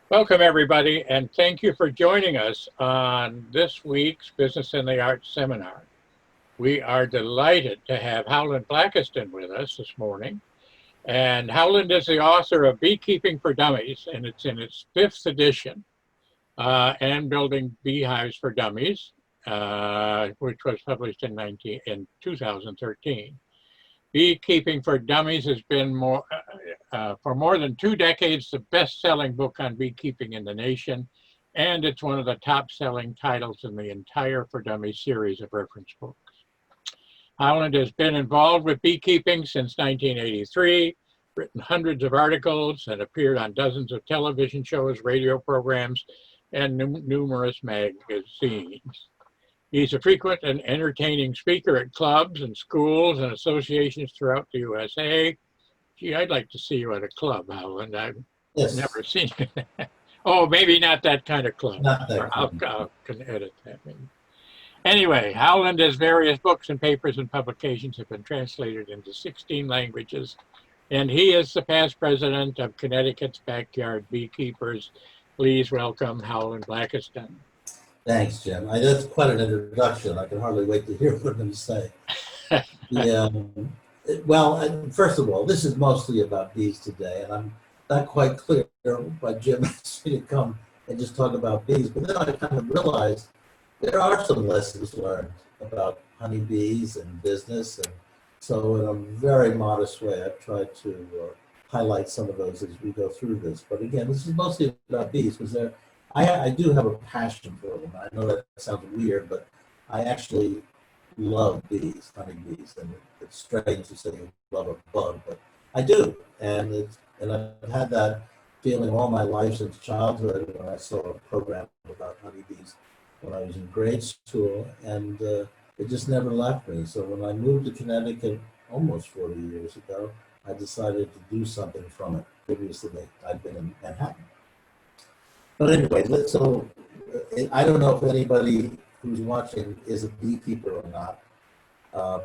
Welcome, everybody, and thank you for joining us on this week's Business in the Arts seminar. We are delighted to have Howland Blackiston with us this morning. And Howland is the author of Beekeeping for Dummies, and it's in its fifth edition, and Building Beehives for Dummies, which was published in 2013. Beekeeping for Dummies has been for more than 2 decades the best-selling book on beekeeping in the nation, and it's one of the top-selling titles in the entire For Dummies series of reference books. Howland has been involved with beekeeping since 1983, written hundreds of articles, and appeared on dozens of television shows, radio programs, and numerous magazines. He's a frequent and entertaining speaker at clubs and schools and associations throughout the USA. Gee, I'd like to see you at a club, Howland. I've never seen you. Oh, maybe not that kind of club. Not that I'll can edit that maybe. Anyway, Howland has various books and papers and publications have been translated into 16 languages, and he is the past president of Connecticut's Backyard Beekeepers. Please welcome Howland Blackiston. Thanks, Jim. That's quite an introduction. I can hardly wait to hear what I'm going to say. Well, first of all, this is mostly about bees today, and I'm not quite clear why Jim asked me to come and just talk about bees. But then I kind of realized there are some lessons learned about honeybees and business. And so in a very modest way, I've tried to highlight some of those as we go through this. But again, this is mostly about bees because I do have a passion for them. I know that sounds weird, but I actually love bees, honeybees. And it's strange to say you love a bug, but I do. And I've had that feeling all my life since childhood when I saw a program about honeybees when I was in grade school, and it just never left me. So when I moved to Connecticut almost 40 years ago, I decided to do something from it. Previously, I'd been in Manhattan. But anyway, I don't know if anybody who's watching is a beekeeper or not,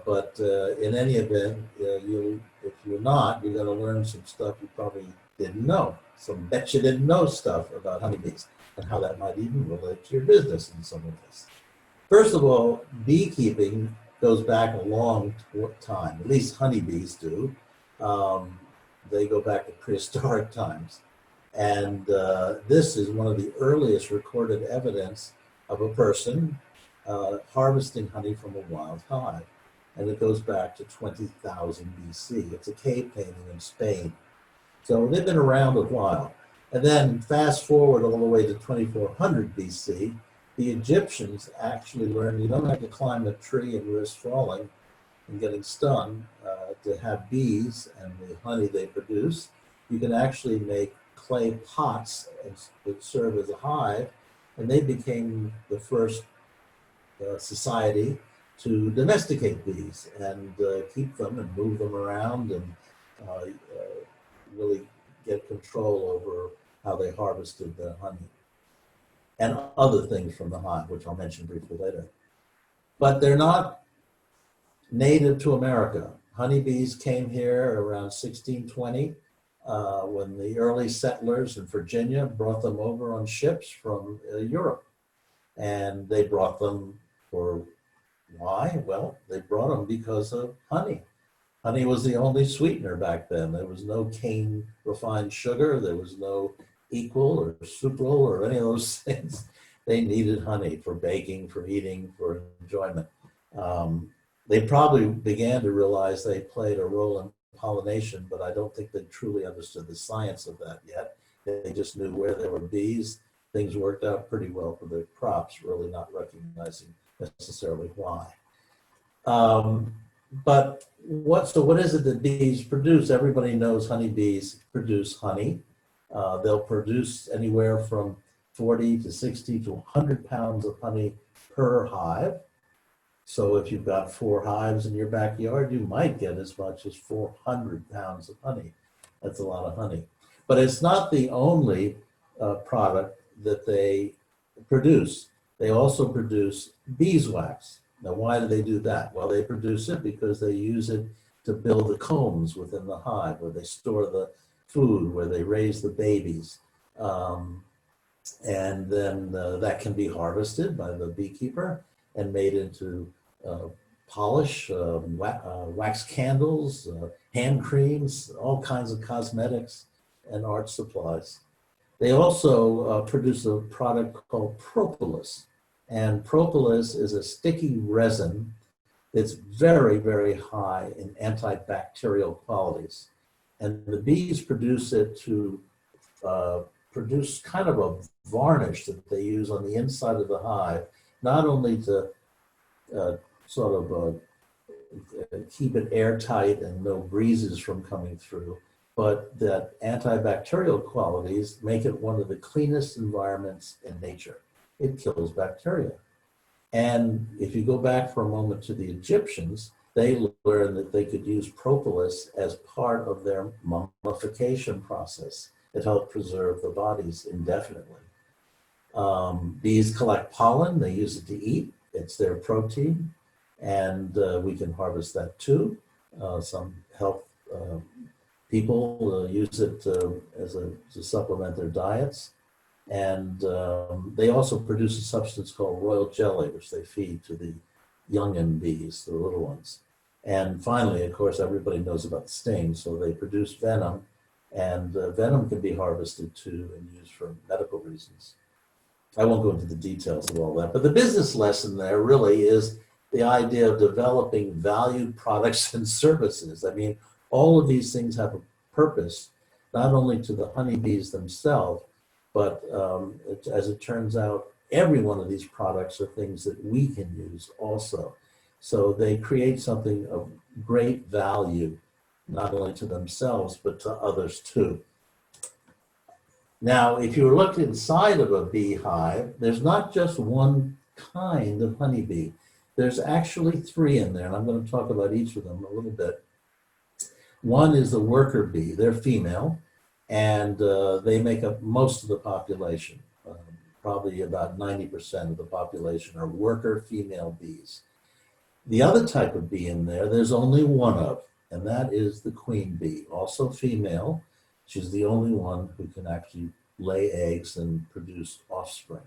but in any event, if you're not, you're going to learn some stuff you probably didn't know. Some bet you didn't know stuff about honeybees and how that might even relate to your business in some of this. First of all, beekeeping goes back a long time, at least honeybees do. They go back to prehistoric times. And this is one of the earliest recorded evidence of a person harvesting honey from a wild hive. And it goes back to 20,000 BC. It's a cave painting in Spain. So they've been around a while. And then fast forward all the way to 2400 BC, the Egyptians actually learned you don't have to climb a tree and risk falling and getting stung to have bees and the honey they produce. You can actually make clay pots that serve as a hive, and they became the first society to domesticate bees and keep them and move them around and really get control over how they harvested the honey and other things from the hive, which I'll mention briefly later. But they're not native to America. Honeybees came here around 1620 when the early settlers in Virginia brought them over on ships from Europe. And they brought them for why? Well, they brought them because of honey. Honey was the only sweetener back then. There was no cane refined sugar. There was no equal or sucral or any of those things. They needed honey for baking, for eating, for enjoyment. They probably began to realize they played a role in pollination, but I don't think they truly understood the science of that yet. They just knew where there were bees. Things worked out pretty well for their crops, really not recognizing necessarily why. But what is it that bees produce? Everybody knows honeybees produce honey. They'll produce anywhere from 40 to 60 to 100 pounds of honey per hive. So if you've got 4 hives in your backyard, you might get as much as 400 pounds of honey. That's a lot of honey. But it's not the only product that they produce. They also produce beeswax. Now, why do they do that? Well, they produce it because they use it to build the combs within the hive, where they store the food, where they raise the babies. And then that can be harvested by the beekeeper and made into polish, wax candles, hand creams, all kinds of cosmetics and art supplies. They also produce a product called propolis. And propolis is a sticky resin that's very, very high in antibacterial qualities. And the bees produce it to produce kind of a varnish that they use on the inside of the hive, not only to sort of keep it airtight and no breezes from coming through, but that antibacterial qualities make it one of the cleanest environments in nature. It kills bacteria. And if you go back for a moment to the Egyptians, they learned that they could use propolis as part of their mummification process. It helped preserve the bodies indefinitely. Bees collect pollen, they use it to eat, it's their protein, and we can harvest that too. Some health people use it to supplement their diets. And they also produce a substance called royal jelly, which they feed to the youngin bees, the little ones. And finally, of course, everybody knows about the sting, so they produce venom, and venom can be harvested too and used for medical reasons. I won't go into the details of all that, but the business lesson there really is the idea of developing valued products and services. I mean, all of these things have a purpose, not only to the honeybees themselves, but as it turns out, every one of these products are things that we can use also. So they create something of great value, not only to themselves, but to others too. Now, if you look inside of a beehive, there's not just one kind of honeybee. There's actually three in there, and I'm going to talk about each of them a little bit. One is the worker bee. They're female, and they make up most of the population. Probably about 90% of the population are worker female bees. The other type of bee in there, there's only one of, and that is the queen bee, also female. She's the only one who can actually lay eggs and produce offspring.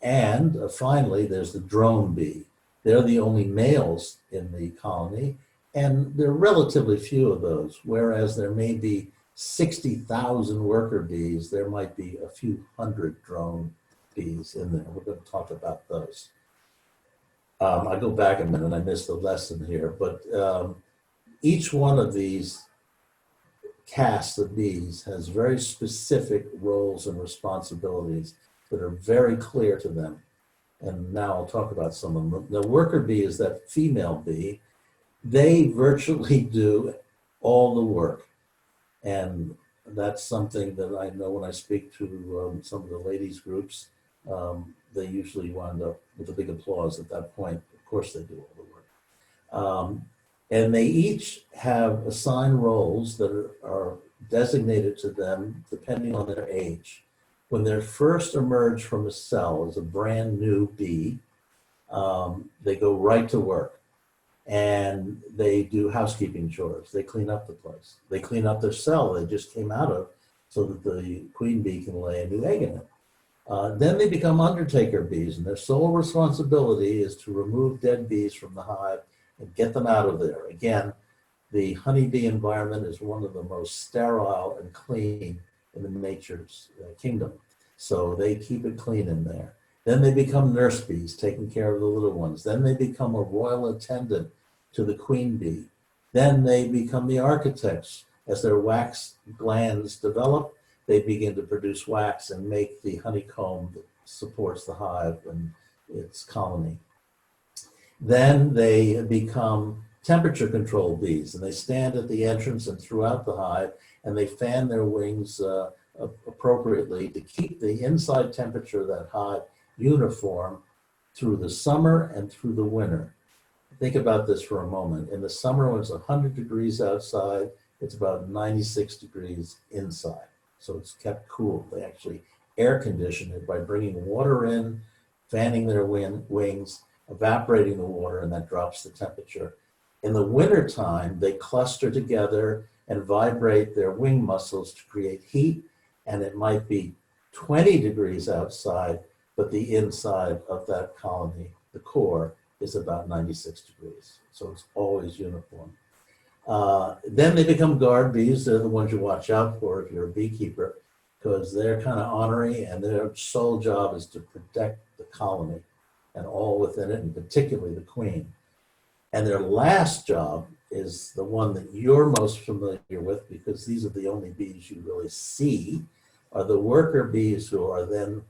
And finally, there's the drone bee. They're the only males in the colony, and there are relatively few of those, whereas there may be 60,000 worker bees, there might be a few hundred drone bees in there. We're going to talk about those. I go back a minute, I missed the lesson here, but each one of these caste of bees has very specific roles and responsibilities that are very clear to them. And now I'll talk about some of them. The worker bee is that female bee. They virtually do all the work. And that's something that I know when I speak to some of the ladies groups, they usually wind up with a big applause at that point. Of course they do all the work. And they each have assigned roles that are designated to them depending on their age. When they first emerge from a cell as a brand new bee, they go right to work. And they do housekeeping chores. They clean up the place. They clean up their cell they just came out of so that the queen bee can lay a new egg in it. Then they become undertaker bees, and their sole responsibility is to remove dead bees from the hive and get them out of there. Again, the honeybee environment is one of the most sterile and clean in the nature's kingdom. So they keep it clean in there. Then they become nurse bees, taking care of the little ones. Then they become a royal attendant to the queen bee. Then they become the architects. As their wax glands develop, they begin to produce wax and make the honeycomb that supports the hive and its colony. Then they become temperature control bees, and they stand at the entrance and throughout the hive, and they fan their wings appropriately to keep the inside temperature of that hive uniform through the summer and through the winter. Think about this for a moment. In the summer, when it's 100 degrees outside, it's about 96 degrees inside. So it's kept cool. They actually air condition it by bringing water in, fanning their wings, evaporating the water, and that drops the temperature. In the wintertime, they cluster together and vibrate their wing muscles to create heat, and it might be 20 degrees outside, but the inside of that colony, the core, is about 96 degrees. So it's always uniform. Then they become guard bees. They're the ones you watch out for if you're a beekeeper, because they're kind of ornery and their sole job is to protect the colony and all within it, and particularly the queen. And their last job is the one that you're most familiar with, because these are the only bees you really see, are the worker bees, who are then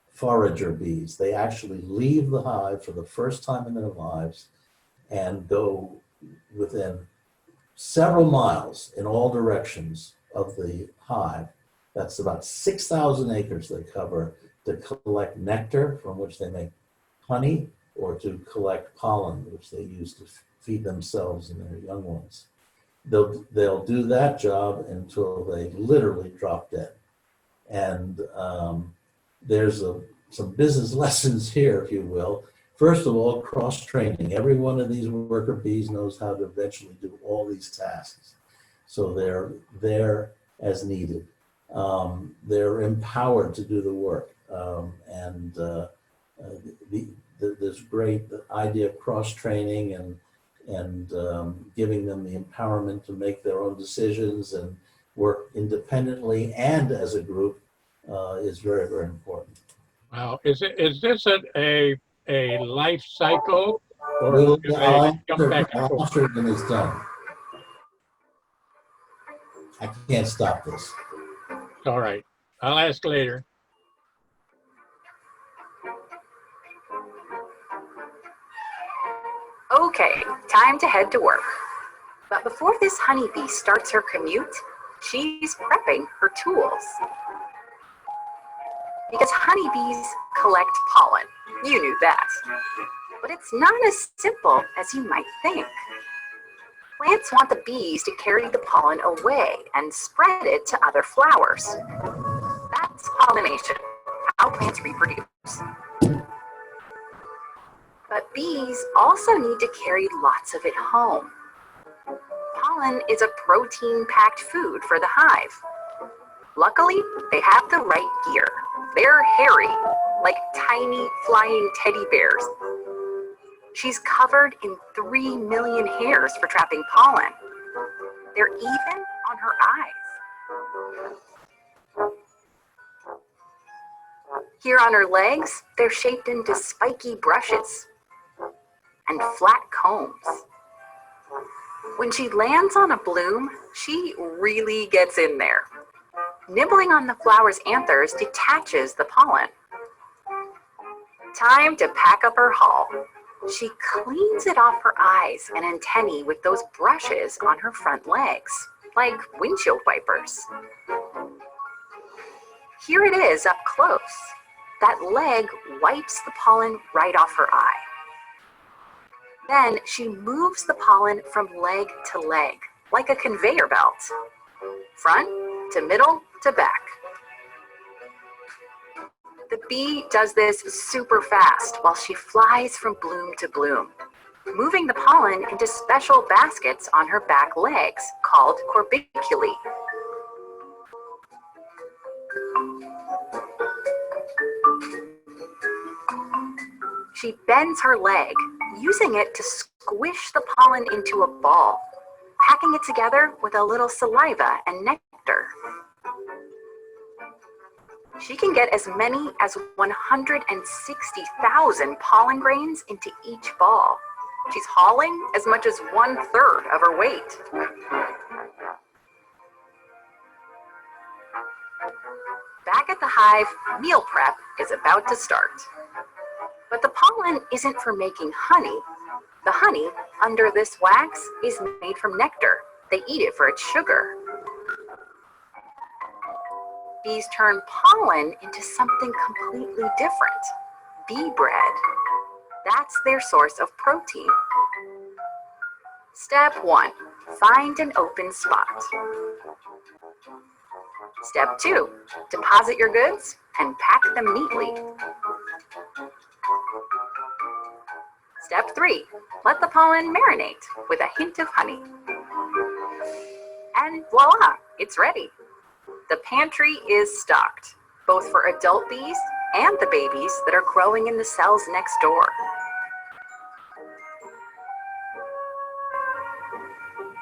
forager bees. They actually leave the hive for the first time in their lives and go within several miles in all directions of the hive. That's about 6,000 acres they cover, to collect nectar, from which they make honey, or to collect pollen, which they use to feed themselves and their young ones. They'll do that job until they literally drop dead. And there's some business lessons here, if you will. First of all, cross-training. Every one of these worker bees knows how to eventually do all these tasks. So they're there as needed. They're empowered to do the work. There's great idea of cross-training and giving them the empowerment to make their own decisions and work independently and as a group is very, very important. Wow. Is this a life cycle, or We'll, do they jump back and I'll forth? answer it when it's done. I can't stop this. All right. I'll ask later. Okay, time to head to work. But before this honeybee starts her commute, she's prepping her tools. Because honeybees collect pollen. You knew that. But it's not as simple as you might think. Plants want the bees to carry the pollen away and spread it to other flowers. That's pollination, how plants reproduce. But bees also need to carry lots of it home. Pollen is a protein-packed food for the hive. Luckily, they have the right gear. They're hairy, like tiny flying teddy bears. She's covered in 3 million hairs for trapping pollen. They're even on her eyes. Here on her legs, they're shaped into spiky brushes and flat combs. When she lands on a bloom, she really gets in there. Nibbling on the flower's anthers detaches the pollen. Time to pack up her haul. She cleans it off her eyes and antennae with those brushes on her front legs, like windshield wipers. Here it is up close. That leg wipes the pollen right off her eye. Then she moves the pollen from leg to leg, like a conveyor belt. Front to middle to back. The bee does this super fast while she flies from bloom to bloom, moving the pollen into special baskets on her back legs called corbiculae. She bends her leg, using it to squish the pollen into a ball, packing it together with a little saliva and nectar. She can get as many as 160,000 pollen grains into each ball. She's hauling as much as 1/3 of her weight. Back at the hive, meal prep is about to start. But the pollen isn't for making honey. The honey under this wax is made from nectar. They eat it for its sugar. Bees turn pollen into something completely different, bee bread. That's their source of protein. Step 1, find an open spot. Step 2, deposit your goods and pack them neatly. Step 3, let the pollen marinate with a hint of honey. And voila, it's ready. The pantry is stocked, both for adult bees and the babies that are growing in the cells next door.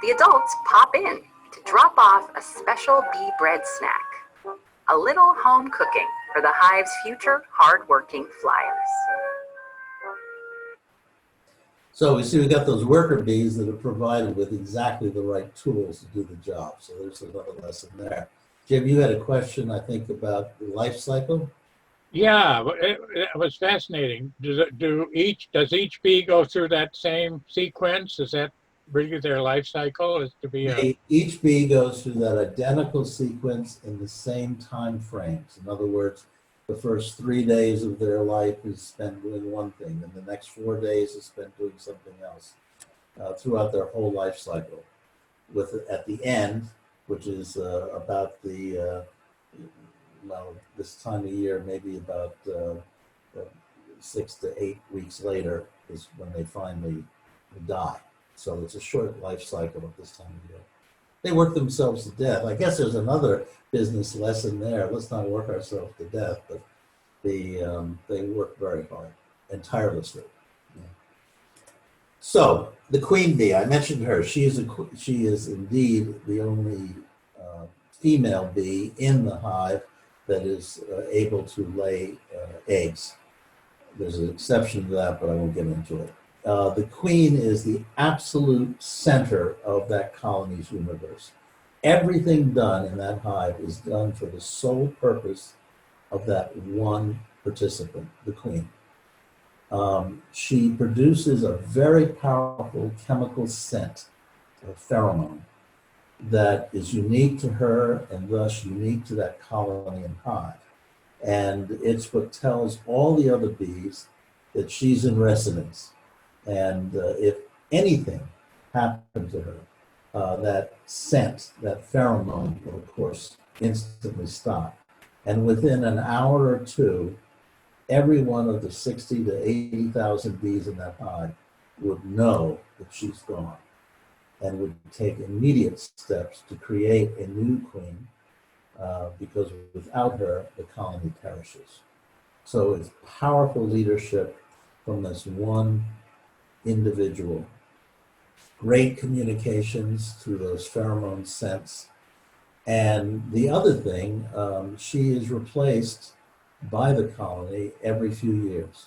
The adults pop in to drop off a special bee bread snack, a little home cooking for the hive's future hard-working flyers. So we see we got those worker bees that are provided with exactly the right tools to do the job. So there's another lesson there. Jim, you had a question, I think, about the life cycle. Yeah, it was fascinating. Does each bee go through that same sequence? Is that really their life cycle? Is to be a Each bee goes through that identical sequence in the same time frames. In other words, the first 3 days of their life is spent doing one thing, and the next 4 days is spent doing something else throughout their whole life cycle. With at the end, which is about the well, this time of year, maybe about 6 to 8 weeks later is when they finally die. So it's a short life cycle at this time of year. They work themselves to death. I guess there's another business lesson there. Let's not work ourselves to death, but they work very hard and tirelessly. Yeah. So the queen bee, I mentioned her. She is indeed the only female bee in the hive that is able to lay eggs. There's an exception to that, but I won't get into it. The queen is the absolute center of that colony's universe. Everything done in that hive is done for the sole purpose of that one participant, the queen. She produces a very powerful chemical scent, a pheromone, that is unique to her and thus unique to that colony and hive. And it's what tells all the other bees that she's in residence. And if anything happened to her, that scent, that pheromone will, of course, instantly stop. And within an hour or two, every one of the 60 to 80,000 bees in that hive would know that she's gone and would take immediate steps to create a new queen because without her, the colony perishes. So it's powerful leadership from this one individual. Great communications through those pheromone scents. And the other thing, she is replaced by the colony every few years.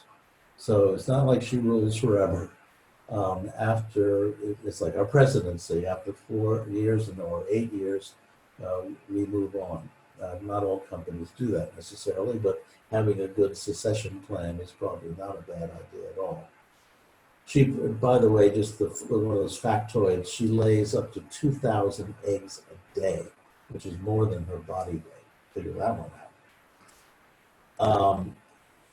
So it's not like she rules forever. After, it's like our presidency, after 4 years or 8 years, we move on. Not all companies do that necessarily, but having a good succession plan is probably not a bad idea at all. She, by the way, just one of those factoids, she lays up to 2,000 eggs a day, which is more than her body weight. Figure that one out.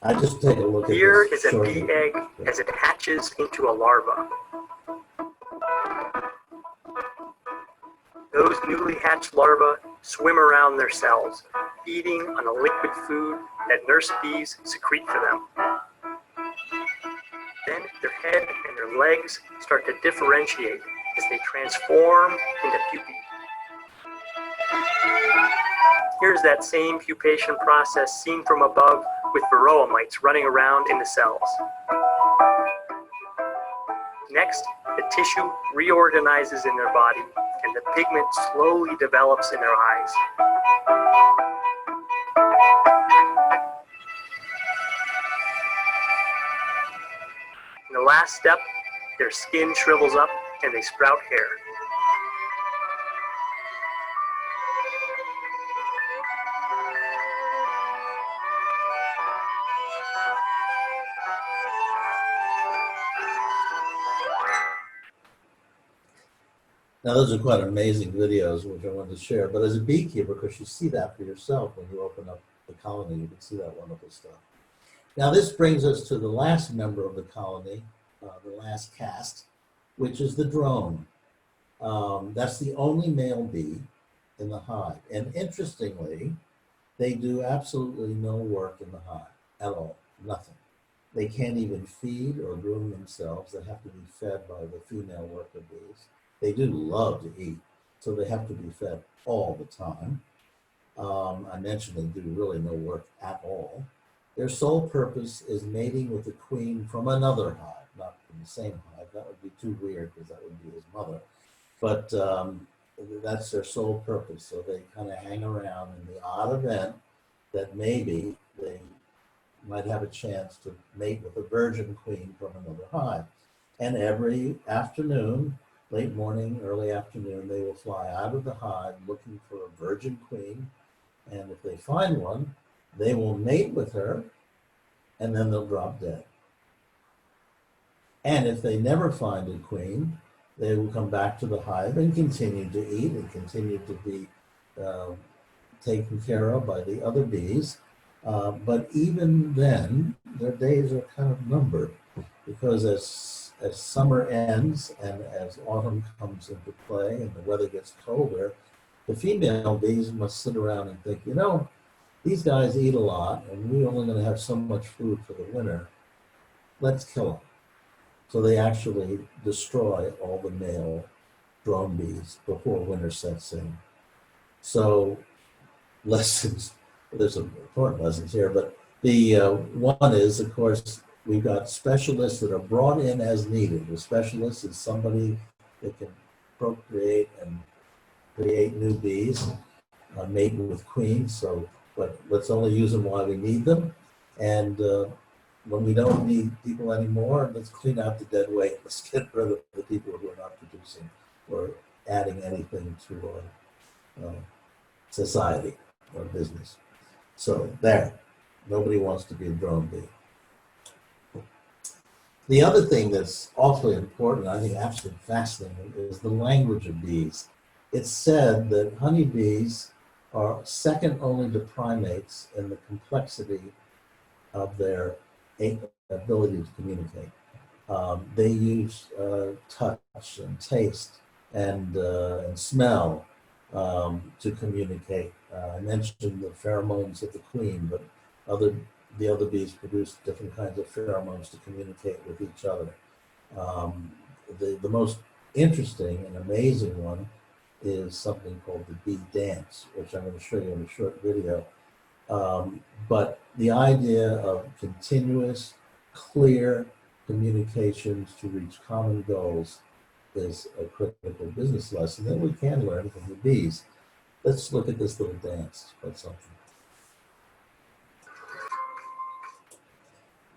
I just take a look at Here this is a shortly. bee egg as it hatches into a larva. Those newly hatched larvae swim around their cells, feeding on a liquid food that nurse bees secrete for them. Then their head and their legs start to differentiate as they transform into pupae. Here's that same pupation process seen from above with varroa mites running around in the cells. Next, the tissue reorganizes in their body and the pigment slowly develops in their eyes. In the last step, their skin shrivels up and they sprout hair. Now, those are quite amazing videos, which I wanted to share. But as a beekeeper, because you see that for yourself when you open up the colony, you can see that wonderful stuff. Now, this brings us to the last member of the colony, the last caste, which is the drone. That's the only male bee in the hive. And interestingly, they do absolutely no work in the hive at all, nothing. They can't even feed or groom themselves. They have to be fed by the female worker bees. They do love to eat, so they have to be fed all the time. I mentioned they do really no work at all. Their sole purpose is mating with the queen from another hive, not from the same hive. That would be too weird because that would be his mother. But that's their sole purpose. So they kind of hang around in the odd event that maybe they might have a chance to mate with a virgin queen from another hive. And every afternoon, late morning, early afternoon, they will fly out of the hive looking for a virgin queen. And if they find one, they will mate with her, and then they'll drop dead. And if they never find a queen, they will come back to the hive and continue to eat and continue to be taken care of by the other bees. But even then, their days are kind of numbered, because as summer ends and as autumn comes into play and the weather gets colder, the female bees must sit around and think, these guys eat a lot and we're only going to have so much food for the winter. Let's kill them. So they actually destroy all the male drone bees before winter sets in. So lessons, there's some important lessons here, but the one is, of course, we've got specialists that are brought in as needed. A specialist is somebody that can procreate and create new bees, mate with queens. So, but let's only use them while we need them. And when we don't need people anymore, let's clean out the dead weight. Let's get rid of the people who are not producing or adding anything to our society or business. So there, nobody wants to be a drone bee. The other thing that's awfully important, I think absolutely fascinating, is the language of bees. It's said that honeybees are second only to primates in the complexity of their ability to communicate. They use touch and taste and smell to communicate. I mentioned the pheromones of the queen, but the other bees produce different kinds of pheromones to communicate with each other. The most interesting and amazing one is something called the bee dance, which I'm going to show you in a short video. But the idea of continuous, clear communications to reach common goals is a critical business lesson that we can learn from the bees. Let's look at this little dance or something.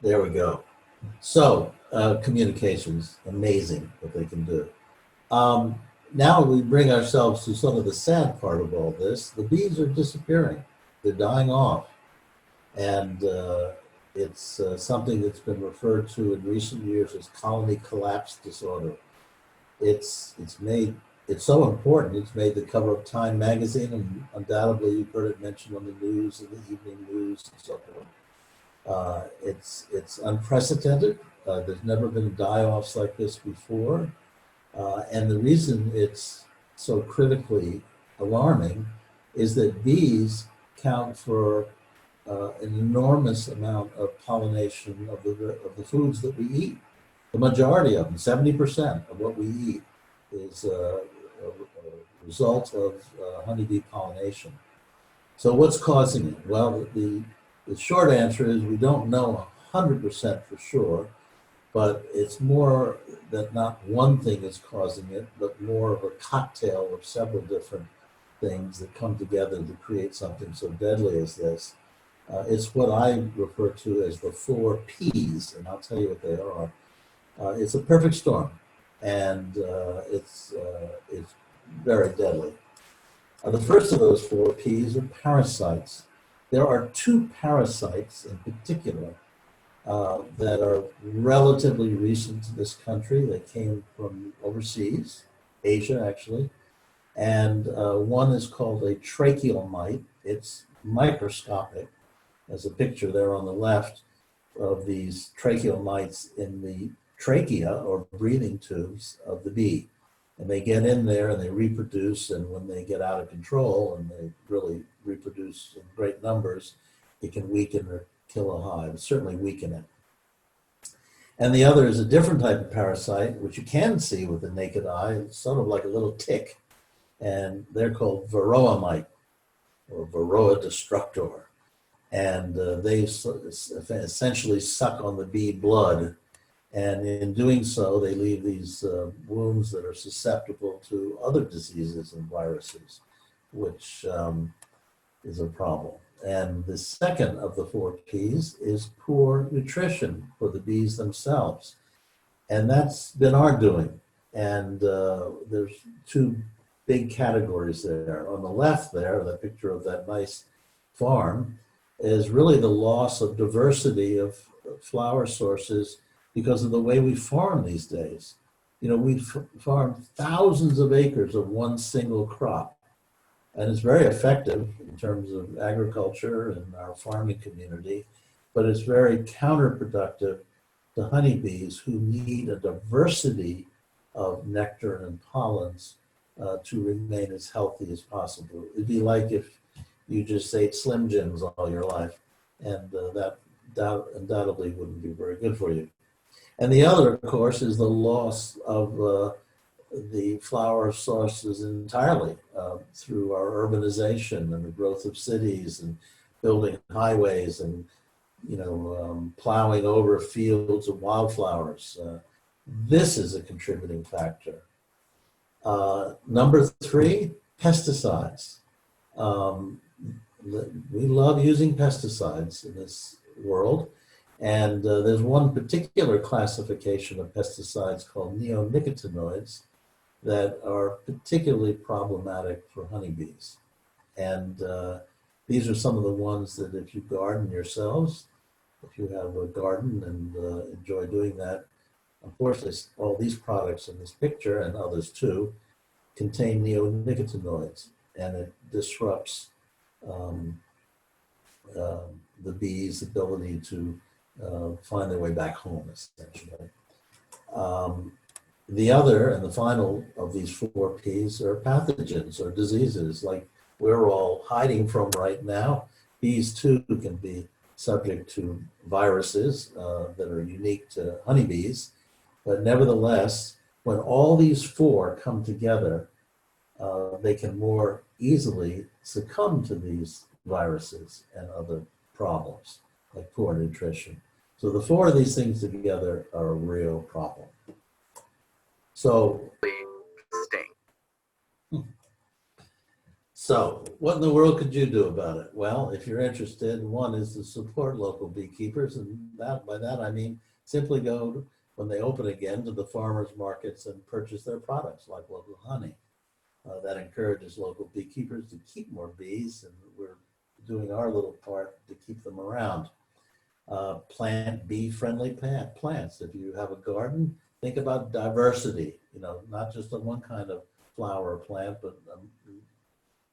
There we go. So communications, amazing what they can do. Now we bring ourselves to sort of the sad part of all this. The bees are disappearing. They're dying off. And it's something that's been referred to in recent years as colony collapse disorder. It's so important, it's made the cover of Time magazine, and undoubtedly you've heard it mentioned on the news and the evening news and so forth. It's unprecedented. There's never been die-offs like this before. And the reason it's so critically alarming is that bees count for an enormous amount of pollination of the foods that we eat. The majority of them, 70% of what we eat, is a result of honeybee pollination. So what's causing it? Well, the short answer is we don't know 100% for sure, but it's more that not one thing is causing it, but more of a cocktail of several different things that come together to create something so deadly as this. It's what I refer to as the 4 Ps, and I'll tell you what they are. It's a perfect storm, and it's very deadly. The first of those 4 Ps are parasites. There are 2 parasites in particular that are relatively recent to this country. They came from overseas, Asia actually, and one is called a tracheal mite. It's microscopic. There's a picture there on the left of these tracheal mites in the trachea or breathing tubes of the bee. And they get in there and they reproduce, and when they get out of control and they really reproduce in great numbers, it can weaken or kill a hive, certainly weaken it. And the other is a different type of parasite, which you can see with the naked eye. It's sort of like a little tick, and they're called varroa mite. or Varroa destructor. And they essentially suck on the bee blood. And in doing so, they leave these wounds that are susceptible to other diseases and viruses, which is a problem. And the second of the 4 Ps is poor nutrition for the bees themselves. And that's been our doing. And there's 2 big categories there. On the left there, the picture of that nice farm, is really the loss of diversity of flower sources because of the way we farm these days. You know, we farm thousands of acres of one single crop. And it's very effective in terms of agriculture and our farming community, but it's very counterproductive to honeybees who need a diversity of nectar and pollens to remain as healthy as possible. It'd be like if you just ate Slim Jims all your life, and that undoubtedly wouldn't be very good for you. And the other, of course, is the loss of the flower sources entirely through our urbanization and the growth of cities and building highways and plowing over fields of wildflowers. This is a contributing factor. Number 3, pesticides. We love using pesticides in this world. And there's one particular classification of pesticides called neonicotinoids that are particularly problematic for honeybees. And these are some of the ones that if you garden yourselves, if you have a garden and enjoy doing that, unfortunately, all these products in this picture and others too contain neonicotinoids, and it disrupts the bees' ability to find their way back home, essentially. The other and the final of these 4 Ps are pathogens or diseases like we're all hiding from right now. Bees too can be subject to viruses that are unique to honeybees, but nevertheless, when all these 4 come together, they can more easily succumb to these viruses and other problems like poor nutrition. So the 4 of these things together are a real problem. So what in the world could you do about it? Well, if you're interested, one is to support local beekeepers, and by that I mean simply go when they open again to the farmers markets and purchase their products like local honey. That encourages local beekeepers to keep more bees, and we're doing our little part to keep them around. Plant bee-friendly plants. If you have a garden, think about diversity, not just on one kind of flower or plant, but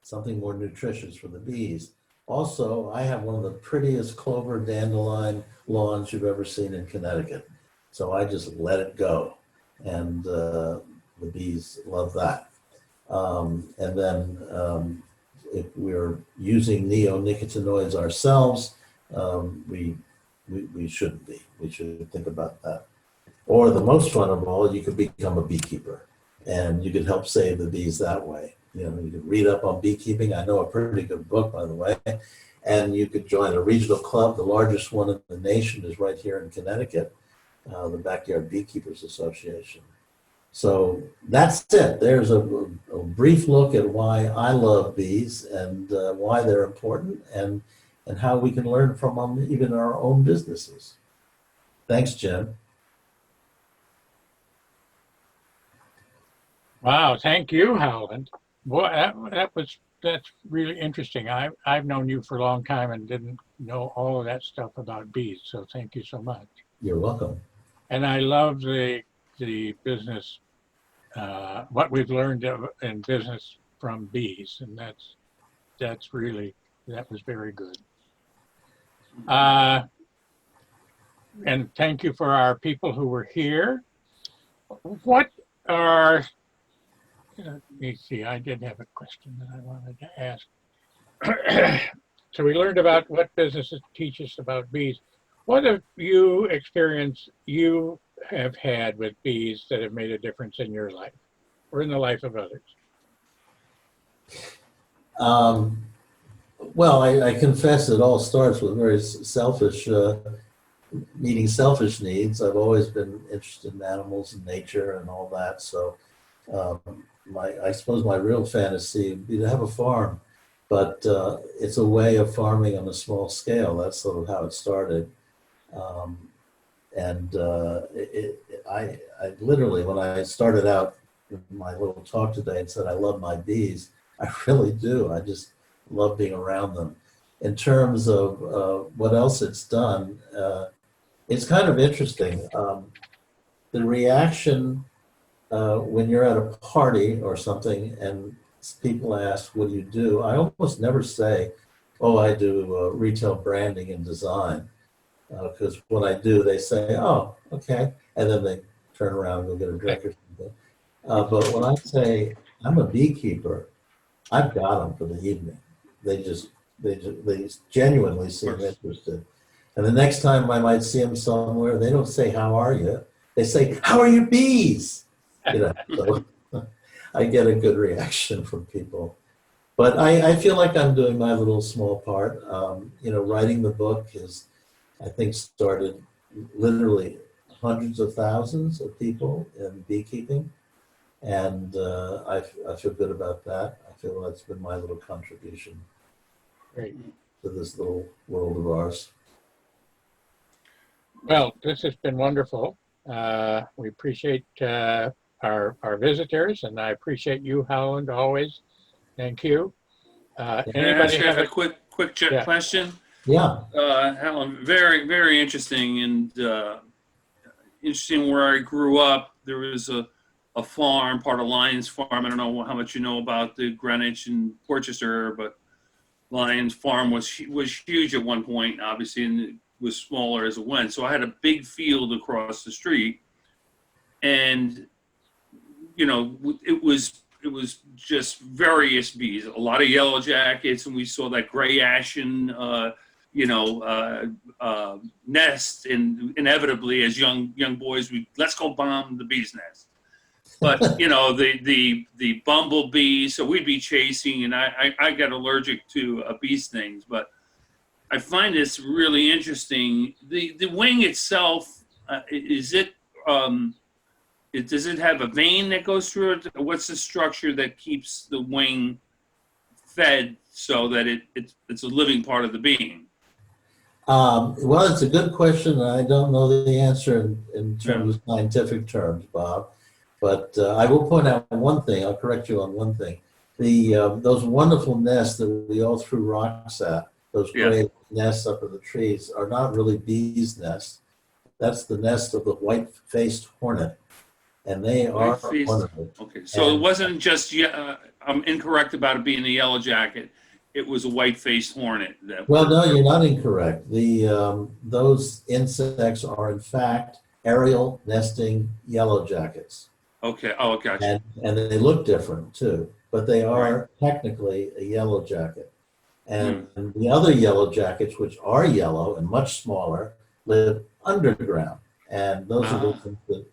something more nutritious for the bees. Also, I have one of the prettiest clover dandelion lawns you've ever seen in Connecticut. So I just let it go, and the bees love that. And then if we're using neonicotinoids ourselves, we shouldn't be. We should think about that. Or the most fun of all, you could become a beekeeper, and you could help save the bees that way. You could read up on beekeeping. I know a pretty good book, by the way. And you could join a regional club. The largest one in the nation is right here in Connecticut, the Backyard Beekeepers Association. So that's it. There's a brief look at why I love bees and why they're important and how we can learn from them, even in our own businesses. Thanks, Jim. Wow, thank you, Howland. Boy, that's really interesting. I've known you for a long time and didn't know all of that stuff about bees. So thank you so much. You're welcome. And I love the business, what we've learned in business from bees, and that was very good. And thank you for our people who were here. What are let me see, I did have a question that I wanted to ask. So we learned about what businesses teach us about bees. What have you experienced you have had with bees that have made a difference in your life or in the life of others? Well, I confess it all starts with very selfish, meeting selfish needs. I've always been interested in animals and nature and all that. So I suppose my real fantasy would be to have a farm, but it's a way of farming on a small scale. That's sort of how it started. Um, and I literally, when I started out in my little talk today and said I love my bees, I really do. I just love being around them. In terms of what else it's done, it's kind of interesting. The reaction when you're at a party or something and people ask, what do you do? I almost never say, oh, I do retail branding and design. Because what I do, they say, oh, okay. And then they turn around and go get a drink or something. But when I say I'm a beekeeper, I've got them for the evening. They genuinely seem interested. And the next time I might see them somewhere, they don't say, how are you? They say, how are your bees? So I get a good reaction from people. But I feel like I'm doing my little small part. Writing the book is, I think, started literally hundreds of thousands of people in beekeeping. And I feel good about that. I feel that's been my little contribution Great. to this little world of ours. Well, this has been wonderful. We appreciate our visitors, and I appreciate you, Howland, always. Thank you. Can I Anybody ask you have a quick Yeah. question? Yeah. Helen, very, very interesting, and interesting where I grew up. There was a farm, part of Lyons Farm. I don't know how much you know about the Greenwich and Portchester, but Lyons Farm was huge at one point, obviously, and it was smaller as it went. So I had a big field across the street, and it was just various bees, a lot of yellow jackets, and we saw that gray ashen, nest, and inevitably as young boys, let's go bomb the bee's nest. But the bumblebee, so we'd be chasing, and I got allergic to bee stings, but I find this really interesting. The wing itself, does it have a vein that goes through it? What's the structure that keeps the wing fed so that it's a living part of the being? Well, it's a good question. I don't know the answer in terms of scientific terms, Bob. But I will point out one thing. I'll correct you on one thing. Those wonderful nests that we all threw rocks at, those great nests up in the trees, are not really bees' nests. That's the nest of the white-faced hornet. And they are wonderful. Okay, so it wasn't just, I'm incorrect about it being the yellow jacket. It was a white-faced hornet. Well, no, you're not incorrect. Those insects are, in fact, aerial nesting yellow jackets. Okay, oh, gotcha. And they look different, too. But they are technically a yellow jacket. And the other yellow jackets, which are yellow and much smaller, live underground. And those are the ones that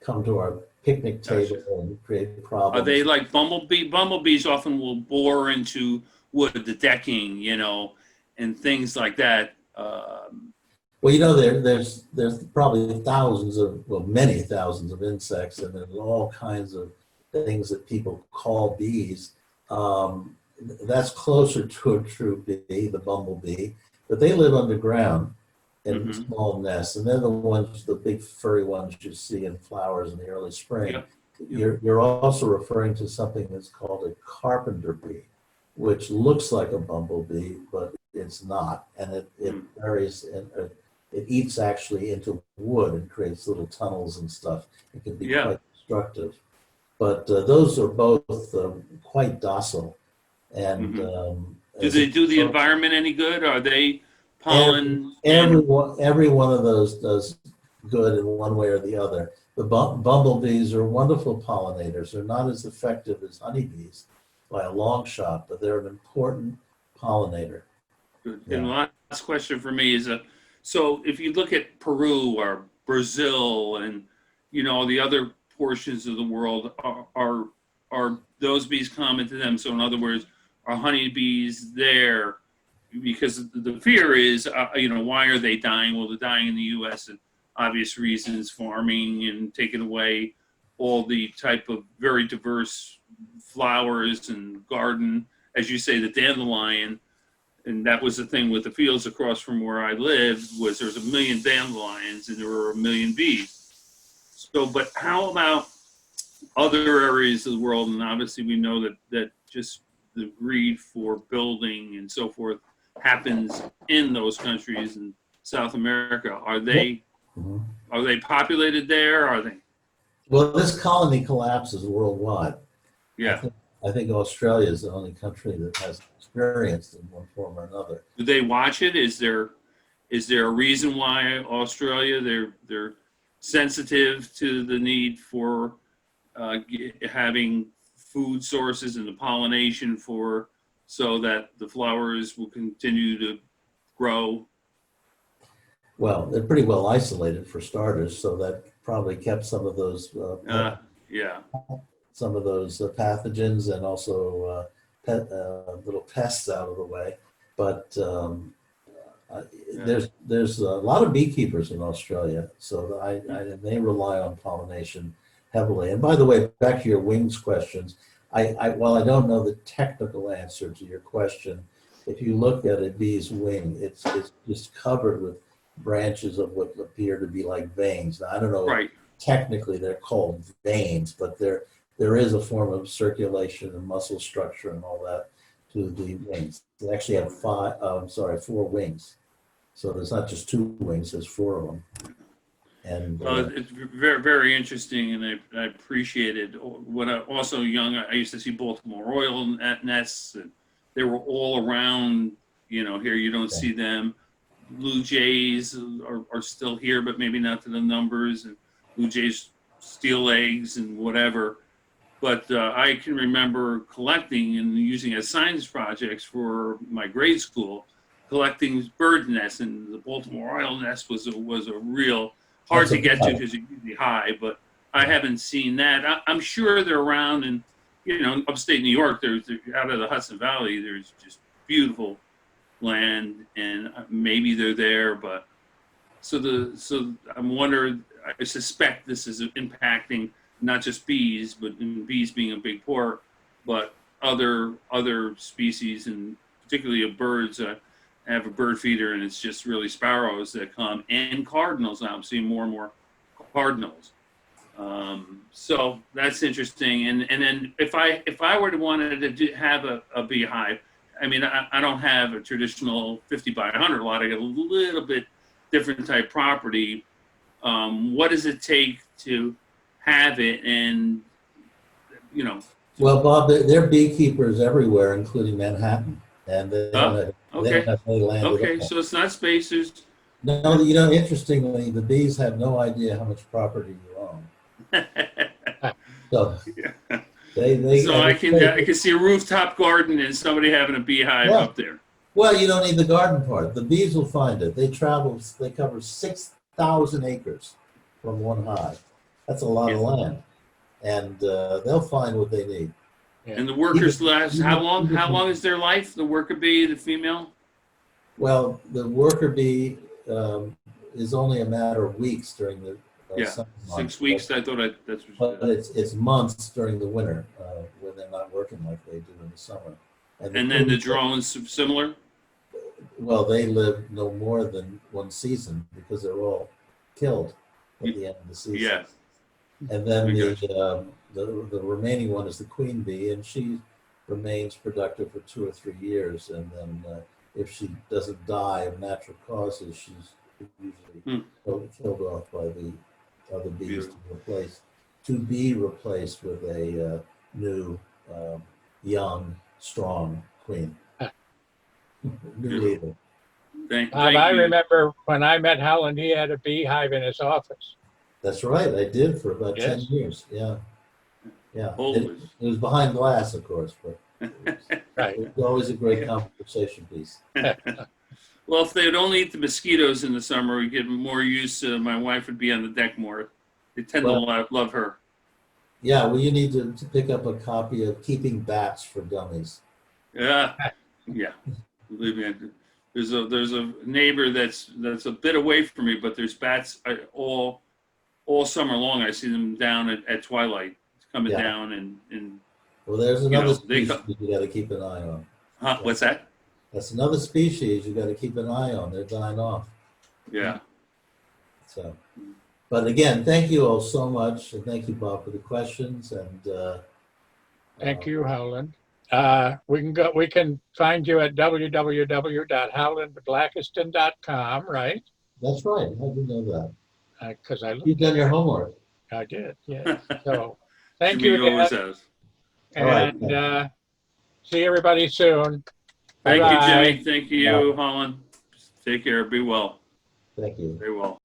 come to our picnic table and create problems. Are they like bumblebee? Bumblebees often will bore into wood, the decking, and things like that. Well, there's probably many thousands of insects, and there's all kinds of things that people call bees. That's closer to a true bee, the bumblebee, but they live underground in small nests, and they're the big furry ones you see in flowers in the early spring. You're also referring to something that's called a carpenter bee, which looks like a bumblebee, but it's not, and it varies. It eats actually into wood and creates little tunnels and stuff. It can be quite destructive, but those are both quite docile. And do they do the environment any good? Are they pollen? Every one of those does good in one way or the other. The bumblebees are wonderful pollinators. They're not as effective as honeybees by a long shot, but they're an important pollinator. Good. And last question for me is, so if you look at Peru or Brazil and the other portions of the world, are those bees common to them? So in other words, are honeybees there because the fear is, why are they dying? Well, they're dying in the U.S. and obvious reasons, farming and taking away all the type of very diverse flowers and garden, as you say, the dandelion. And that was the thing with the fields across from where I lived, was there's 1 million dandelions and there were 1 million bees. So, but how about other areas of the world? And obviously we know that just the greed for building and so forth happens in those countries in South America. Are they populated there? Are they? Well, this colony collapses worldwide. Yeah. I think Australia is the only country that has experienced in one form or another. Do they watch it? Is there a reason why Australia they're sensitive to the need for having food sources and the pollination so that the flowers will continue to grow? Well, they're pretty well isolated for starters, so that probably kept some of those some of those pathogens and also little pests out of the way. But there's a lot of beekeepers in Australia, so they rely on pollination heavily. And by the way, back to your wings questions, while I don't know the technical answer to your question, if you look at a bee's wing, it's just covered with branches of what appear to be like veins. Now, I don't know. Right. Technically, they're called veins, but there is a form of circulation and muscle structure and all that to the wings. They actually have 4 wings. So there's not just 2 wings, there's 4 of them. And it's very, very interesting, and I appreciate it. When I also young, I used to see Baltimore Royal nests, and they were all around. Here you don't see them. Blue jays are still here, but maybe not to the numbers. And blue jays steal eggs and whatever. But I can remember collecting and using as science projects for my grade school, collecting bird nests, and the Baltimore Royal nest was a real hard to get to because it's usually high. But I haven't seen that. I'm sure they're around, and upstate New York, there's out of the Hudson Valley, there's just beautiful land, and maybe they're there. But so I'm wondering. I suspect this is impacting not just bees, but bees being a big part, but other species, and particularly of birds. I have a bird feeder, and it's just really sparrows that come, and cardinals. Now I'm seeing more and more cardinals. So that's interesting. And then if I were to wanted to have a beehive, I mean, I don't have a traditional 50 by 100 lot. I got a little bit different type property. What does it take to have it? And well, Bob, there are beekeepers everywhere, including Manhattan, and they don't have any land. Okay, so it's not spacers. No, interestingly, the bees have no idea how much property you own. So I can see a rooftop garden and somebody having a beehive up there. Well, you don't need the garden part. The bees will find it. They cover 6,000 acres from one hive. That's a lot of land, and they'll find what they need. And the workers last how long? How long is their life? The worker bee, the female? Well, the worker bee is only a matter of weeks during the summer months. 6 weeks. I thought that's what. But it's months during the winter when they're not working like they do in the summer. And then the drones similar. Well, they live no more than one season because they're all killed at the end of the season. Yeah. And then the remaining one is the queen bee, and she remains productive for 2 or 3 years. And then if she doesn't die of natural causes, she's usually killed off by the other bees to be replaced with a new, young, strong queen. New leader. Thank I you. remember when I met Howland, he had a beehive in his office. That's right. I did for about 10 years. Yeah. Yeah. It was behind glass, of course, but it was always a great conversation piece. Well, if they would only eat the mosquitoes in the summer, we'd get more use. My wife would be on the deck more. They tend to love her. Yeah, well, you need to pick up a copy of Keeping Bats for Dummies. Yeah. Believe me. There's a neighbor that's a bit away from me, but there's bats all summer long. I see them down at twilight coming Yeah. down and Well, there's you another know, species you got to keep an eye on. huh, what's that? That's another species you got to keep an eye on. They're dying off. Yeah. So, but again, thank you all so much, and thank you, Bob, for the questions. And Thank you, Howland. We can find you at www.howlandblackiston.com, right? That's right. I didn't know that. Because I You've looked done at your it. homework. I did, yeah. So thank Jimmy you always again, has. All right. and see everybody soon. Thank you, Bye-bye. Jimmy. Thank you, Holland. Take care. Be well. Thank you. Very well.